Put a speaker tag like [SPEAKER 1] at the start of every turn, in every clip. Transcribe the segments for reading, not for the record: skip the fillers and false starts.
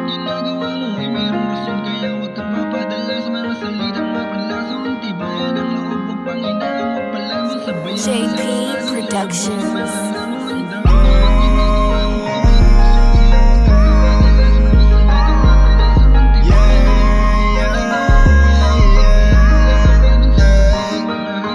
[SPEAKER 1] ginagawa mo ay mayroong rason, kaya huwag kang mapadala sa mga salitang mapanlason. Tibayan ang loob, huwag panghinaan, huwag palamon. Sabayan
[SPEAKER 2] JP Productions.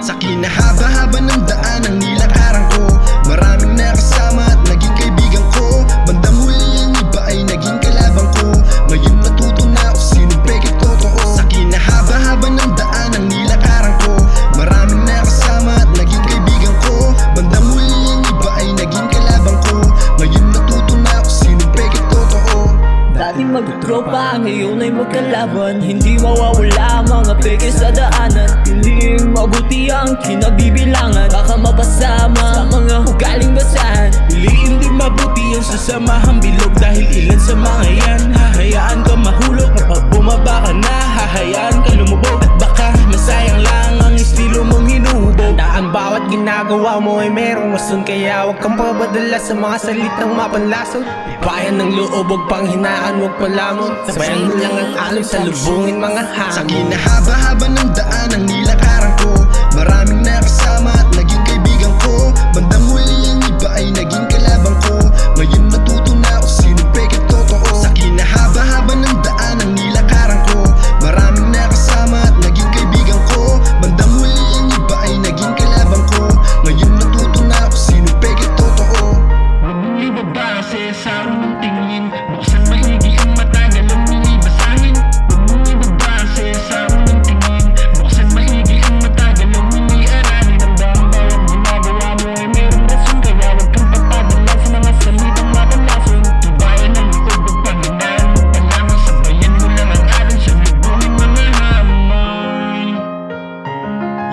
[SPEAKER 1] Sa kinahaba-haba ng daan ang nilakaran ko, maraming nakasama at naging kaibigan ko. Bandang huli ang iba ay naging kalabang ko. Ngayon natuto na ako sinong peke totoo. Sa kinahaba-haba ng daan ang nilakaran ko, maraming nakasama at naging kaibigan ko. Bandang huli ang iba ay naging kalabang ko. Ngayon natuto na ako sinong peke totoo.
[SPEAKER 3] Dati magtropa, ngayon ay magkalaban. Hindi mawawala mga peke sa daanan. Piling mabuti ang kinabibilangan, baka mapasama sa mga ugaling basahan.
[SPEAKER 4] Piliin din mabuti ang sasamahang bilog, dahil ilan sa mga yan hahayaan ka mahulog. Kapag bumaba ka na, hahayaan ka lumubog, at baka masayang lang ang estilo mong hinuhubog. Na ang bawat ginagawa mo ay merong rason, kaya huwag kang papadala sa mga salitang mapanlason. Bayan ng loob, huwag panghinaan, huwag palamon. Sabayan mo lang ang alon, salubungin mga hamon.
[SPEAKER 1] Sa kinahaba-haba ng daan ang nilakaran ko, maraming nakasama at naging kaibigan ko. Bandang huli ang iba ay naging kalabang ko. Ngayon natuto na ako sinong peke totoo. Sa kinahaba-haba ng daan ang nilakaran ko, maraming nakasama at naging kaibigan ko. Bandang huli ang iba ay naging kalabang ko. Ngayon natuto na ako sinong peke totoo.
[SPEAKER 5] Huwag mong ibabase sa unang tingin, buksan maigi ang mata, galang mong ibasahin. Huwag mong ibabase sa unang tingin, buksan maigi ang mata, galang mong i-aralin. Ang bawat ginagawa mo ay mayroong rason, kaya huwag kang papadala sa mga salitang mapanlason. Tibayan ang loob, huwag panghinaan, huwag palamon. Sabayan mo lang ang alon, salubungin mga hamon.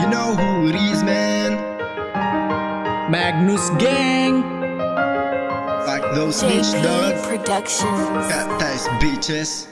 [SPEAKER 1] You know who it is, man.
[SPEAKER 4] Magnus Gang.
[SPEAKER 1] Like those bitch
[SPEAKER 2] JP
[SPEAKER 1] dog.
[SPEAKER 2] Productions.
[SPEAKER 1] Got ties, bitches.